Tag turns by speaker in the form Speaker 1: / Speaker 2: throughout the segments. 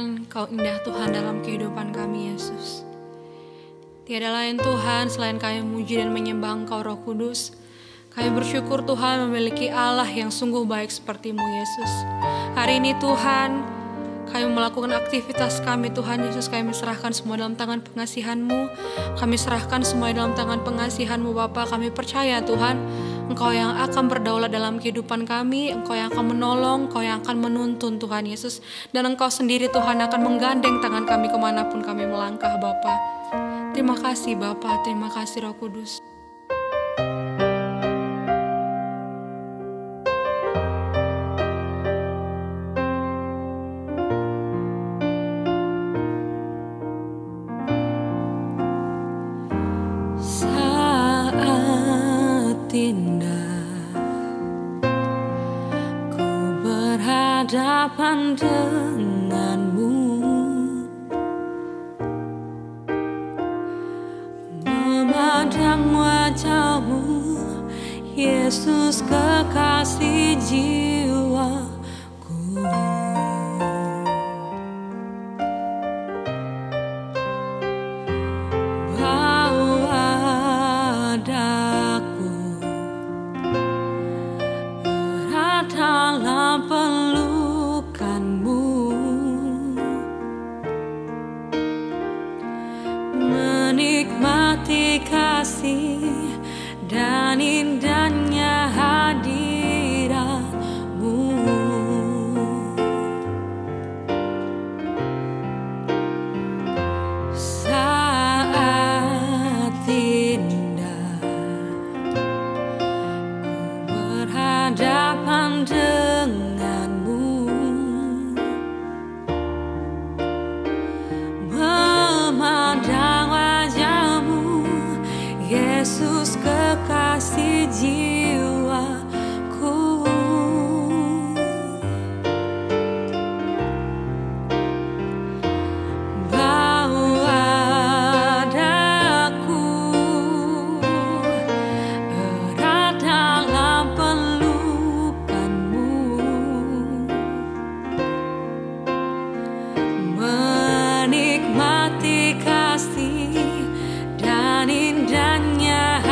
Speaker 1: katakan Kau indah Tuhan dalam kehidupan kami, Yesus. Tiada lain Tuhan selain kami memuji dan menyembah Engkau, Roh Kudus. Kami bersyukur Tuhan memiliki Allah yang sungguh baik seperti-Mu, Yesus. Hari ini Tuhan, kami melakukan aktivitas kami, Tuhan Yesus. Kami serahkan semua dalam tangan pengasihan-Mu. Kami serahkan semua dalam tangan pengasihan-Mu, Bapa. Kami percaya Tuhan, Engkau yang akan berdaulat dalam kehidupan kami, Engkau yang akan menolong, Engkau yang akan menuntun, Tuhan Yesus. Dan Engkau sendiri Tuhan akan menggandeng tangan kami kemanapun kami melangkah, Bapa. Terima kasih Bapa, terima kasih Roh Kudus.
Speaker 2: Berhadapan denganmu, memandang wajahmu, Yesus kekasih jiwaku. Bawa daku berat dalam pelukanmu, menikmati kasih dan indahnya hadirat-Mu. Saat indah ku berhadapan denganmu, memandang wajahmu, Yesus kekasih jiwaku. Bawa daku erat dalam pelukanmu, menikmati kasih dan indahnya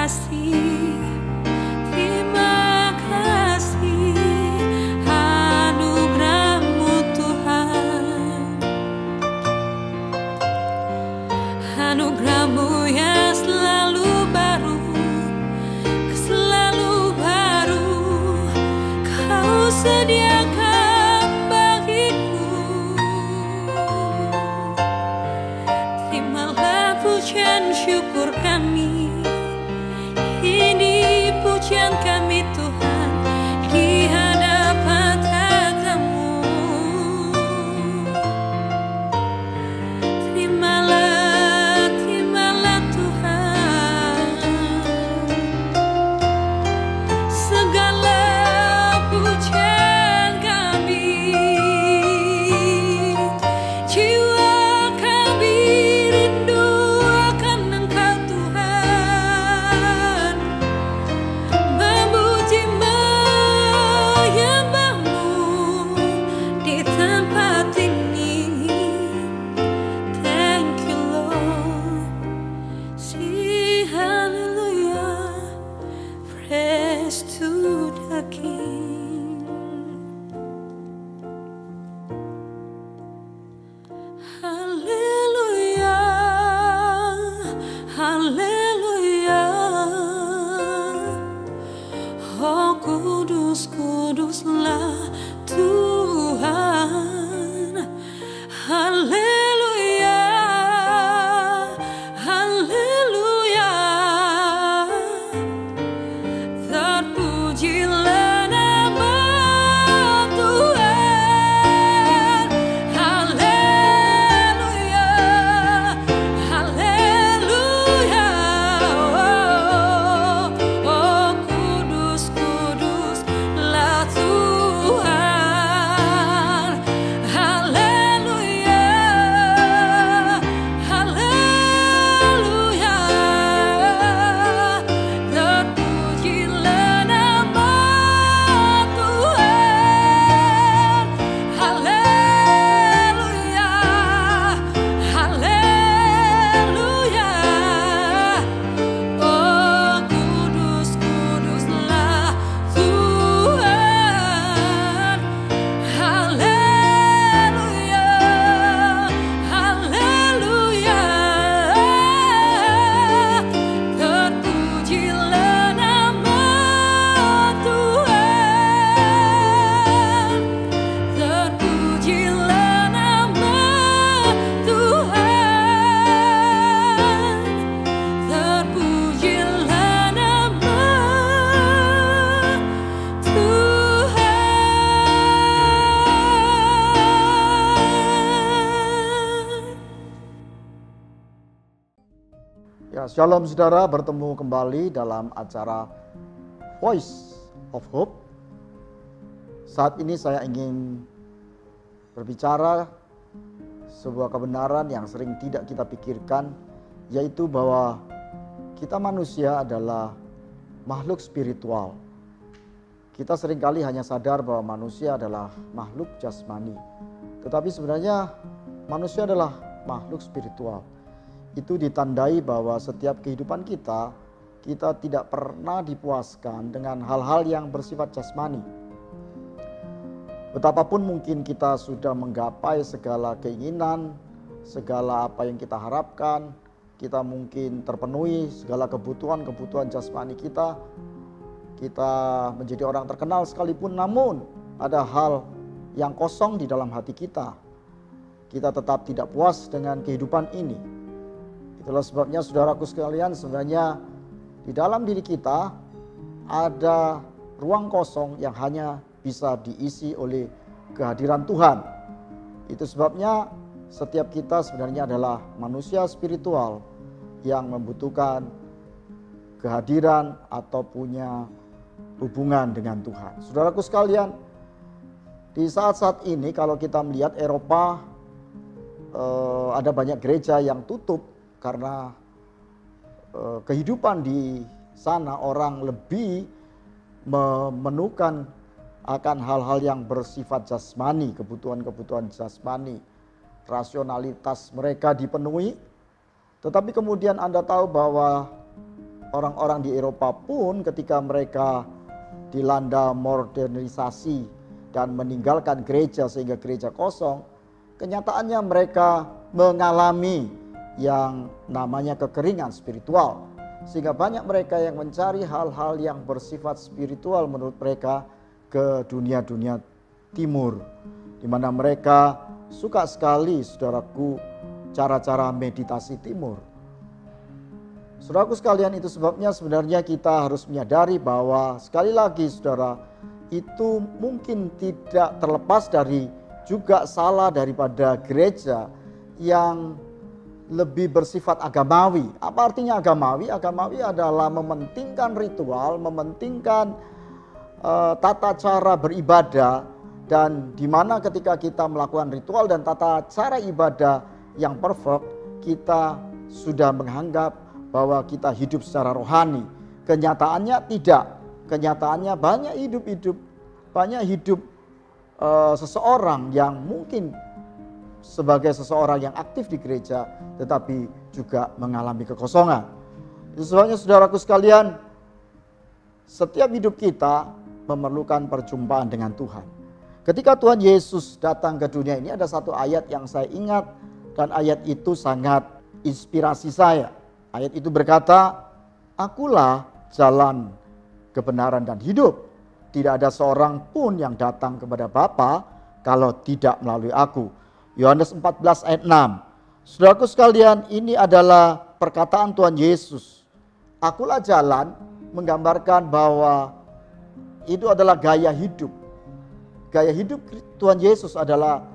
Speaker 2: kasih, terima kasih anugerah-Mu Tuhan, anugerah-Mu yang selalu baru, selalu baru Kau sediakan bagiku. Terimalah pujian syukur kami, ini pujian kami Tuhan di hadapan tatamu. Terimalah, terimalah Tuhan segala pujian kami. Jiwa kami rindu akan Engkau Tuhan, memuji menyembah-Mu di tempat ini. Thank you Lord, sing hallelujah, praise to the King. Haleluya, haleluya. Oh kudus, kuduslah Tuhan. Haleluya, haleluya. Terpujilah nama Tuhan. Haleluya, haleluya. Oh kudus, kuduslah Tuhan. Haleluya, haleluya. Terpujilah nama Tuhan. Haleluya, haleluya. Oh kudus, kuduslah Tuhan. Haleluya, haleluya. Terpujilah nama Tuhan. Terpujilah nama Tuhan. Terpujilah nama Tuhan.
Speaker 3: Ya, shalom saudara, bertemu kembali dalam acara Voice of Hope. Saat ini saya ingin berbicara sebuah kebenaran yang sering tidak kita pikirkan, yaitu bahwa kita manusia adalah makhluk spiritual. Kita seringkali hanya sadar bahwa manusia adalah makhluk jasmani, tetapi sebenarnya manusia adalah makhluk spiritual. Itu ditandai bahwa setiap kehidupan kita tidak pernah dipuaskan dengan hal-hal yang bersifat jasmani. Betapapun mungkin kita sudah menggapai segala keinginan, segala apa yang kita harapkan, kita mungkin terpenuhi segala kebutuhan jasmani kita menjadi orang terkenal sekalipun, namun ada hal yang kosong di dalam hati kita. Kita tetap tidak puas dengan kehidupan ini. Itulah sebabnya saudaraku sekalian, sebenarnya di dalam diri kita ada ruang kosong yang hanya bisa diisi oleh kehadiran Tuhan. Itu sebabnya setiap kita sebenarnya adalah manusia spiritual yang membutuhkan kehadiran atau punya hubungan dengan Tuhan. Saudaraku sekalian, di saat-saat ini kalau kita melihat Eropa, ada banyak gereja yang tutup karena kehidupan di sana orang lebih memenuhkan akan hal-hal yang bersifat jasmani, kebutuhan-kebutuhan jasmani, rasionalitas mereka dipenuhi. Tetapi kemudian Anda tahu bahwa orang-orang di Eropa pun ketika mereka dilanda modernisasi dan meninggalkan gereja sehingga gereja kosong, kenyataannya mereka mengalami yang namanya kekeringan spiritual. Sehingga banyak mereka yang mencari hal-hal yang bersifat spiritual menurut mereka ke dunia-dunia timur, di mana mereka suka sekali, saudaraku, cara-cara meditasi timur. Saudaraku sekalian, itu sebabnya sebenarnya kita harus menyadari bahwa sekali lagi saudara, itu mungkin tidak terlepas dari juga salah daripada gereja yang lebih bersifat agamawi. Apa artinya agamawi? Agamawi adalah mementingkan ritual, mementingkan tata cara beribadah, dan di mana ketika kita melakukan ritual dan tata cara ibadah yang perfect, kita sudah menganggap bahwa kita hidup secara rohani. Kenyataannya tidak. Kenyataannya banyak hidup seseorang yang mungkin sebagai seseorang yang aktif di gereja tetapi juga mengalami kekosongan. Itu sebabnya saudaraku sekalian, setiap hidup kita memerlukan perjumpaan dengan Tuhan. Ketika Tuhan Yesus datang ke dunia ini, ada satu ayat yang saya ingat dan ayat itu sangat inspirasi saya. Ayat itu berkata, "Akulah jalan, kebenaran dan hidup. Tidak ada seorang pun yang datang kepada Bapa kalau tidak melalui aku." Yohanes 14 ayat 6. Saudaraku sekalian, ini adalah perkataan Tuhan Yesus. Akulah jalan menggambarkan bahwa itu adalah gaya hidup. Gaya hidup Tuhan Yesus adalah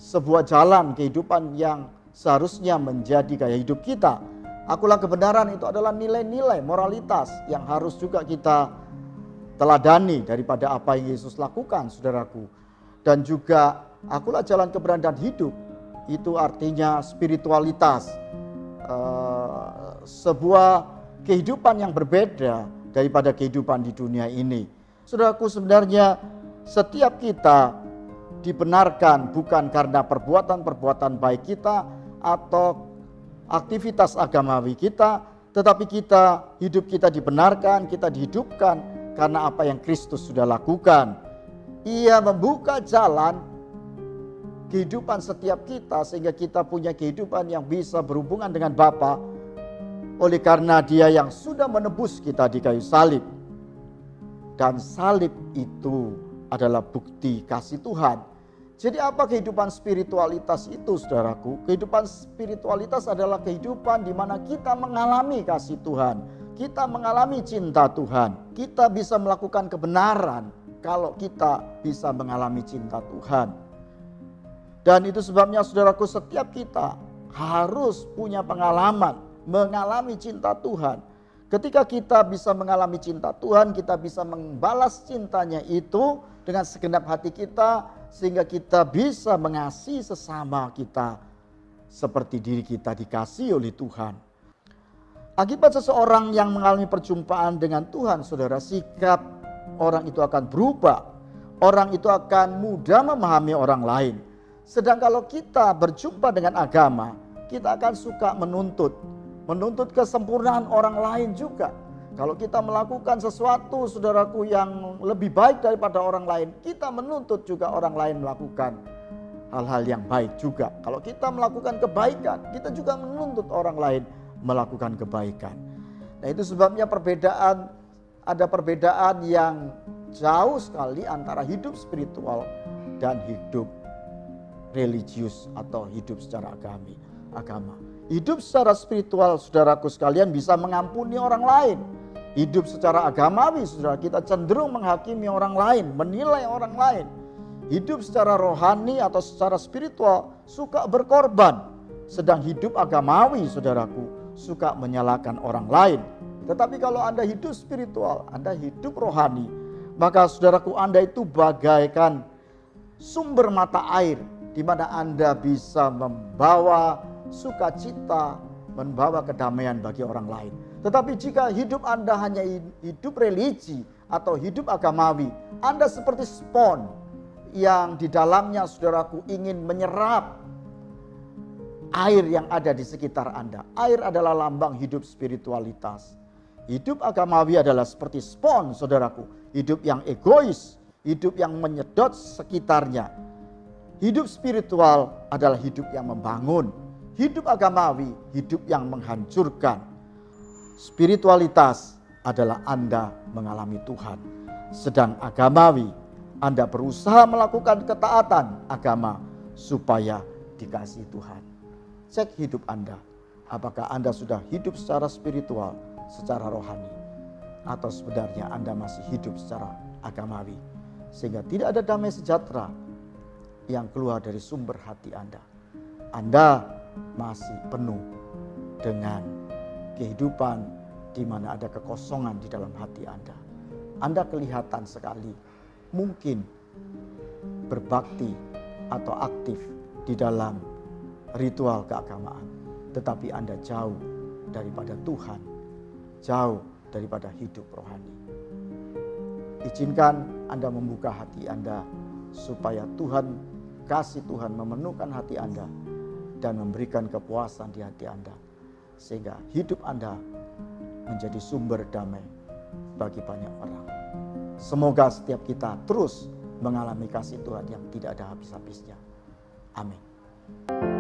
Speaker 3: sebuah jalan kehidupan yang seharusnya menjadi gaya hidup kita. Akulah kebenaran itu adalah nilai-nilai moralitas yang harus juga kita teladani daripada apa yang Yesus lakukan, saudaraku. Dan juga akulah jalan kebenaran dan hidup, itu artinya spiritualitas, sebuah kehidupan yang berbeda daripada kehidupan di dunia ini. Saudaraku, sebenarnya setiap kita dibenarkan bukan karena perbuatan-perbuatan baik kita atau aktivitas agamawi kita, tetapi hidup kita dibenarkan, kita dihidupkan karena apa yang Kristus sudah lakukan. Ia membuka jalan kehidupan setiap kita sehingga kita punya kehidupan yang bisa berhubungan dengan Bapa oleh karena Dia yang sudah menebus kita di kayu salib. Dan salib itu adalah bukti kasih Tuhan. Jadi apa kehidupan spiritualitas itu, saudaraku? Kehidupan spiritualitas adalah kehidupan di mana kita mengalami kasih Tuhan. Kita mengalami cinta Tuhan. Kita bisa melakukan kebenaran kalau kita bisa mengalami cinta Tuhan. Dan itu sebabnya saudaraku, setiap kita harus punya pengalaman mengalami cinta Tuhan. Ketika kita bisa mengalami cinta Tuhan, kita bisa membalas cintanya itu dengan segenap hati kita, sehingga kita bisa mengasihi sesama kita seperti diri kita dikasihi oleh Tuhan. Akibat seseorang yang mengalami perjumpaan dengan Tuhan, saudara, sikap orang itu akan berubah. Orang itu akan mudah memahami orang lain. Sedang kalau kita berjumpa dengan agama, kita akan suka menuntut kesempurnaan orang lain juga. Kalau kita melakukan sesuatu, saudaraku, yang lebih baik daripada orang lain, kita menuntut juga orang lain melakukan hal-hal yang baik juga. Kalau kita melakukan kebaikan, kita juga menuntut orang lain melakukan kebaikan. Nah, itu sebabnya ada perbedaan yang jauh sekali antara hidup spiritual dan hidup religius atau hidup secara agama. Hidup secara spiritual, saudaraku sekalian, bisa mengampuni orang lain. Hidup secara agamawi, saudara, kita cenderung menghakimi orang lain, menilai orang lain. Hidup secara rohani atau secara spiritual suka berkorban. Sedang hidup agamawi, saudaraku, suka menyalahkan orang lain. Tetapi kalau Anda hidup spiritual, Anda hidup rohani, maka saudaraku, Anda itu bagaikan sumber mata air, di mana Anda bisa membawa sukacita, membawa kedamaian bagi orang lain. Tetapi jika hidup Anda hanya hidup religi atau hidup agamawi, Anda seperti spon yang di dalamnya, saudaraku, ingin menyerap air yang ada di sekitar Anda. Air adalah lambang hidup spiritualitas. Hidup agamawi adalah seperti spons, saudaraku. Hidup yang egois, hidup yang menyedot sekitarnya. Hidup spiritual adalah hidup yang membangun. Hidup agamawi, hidup yang menghancurkan. Spiritualitas adalah Anda mengalami Tuhan. Sedang agamawi, Anda berusaha melakukan ketaatan agama supaya dikasihi Tuhan. Cek hidup Anda. Apakah Anda sudah hidup secara spiritual, secara rohani, atau sebenarnya Anda masih hidup secara agamawi, sehingga tidak ada damai sejahtera yang keluar dari sumber hati Anda. Anda masih penuh dengan kehidupan di mana ada kekosongan di dalam hati Anda. Anda kelihatan sekali mungkin berbakti atau aktif di dalam ritual keagamaan, tetapi Anda jauh daripada Tuhan, jauh daripada hidup rohani. Izinkan Anda membuka hati Anda supaya Tuhan, kasih Tuhan memenuhkan hati Anda dan memberikan kepuasan di hati Anda, sehingga hidup Anda menjadi sumber damai bagi banyak orang. Semoga setiap kita terus mengalami kasih Tuhan yang tidak ada habis-habisnya. Amin.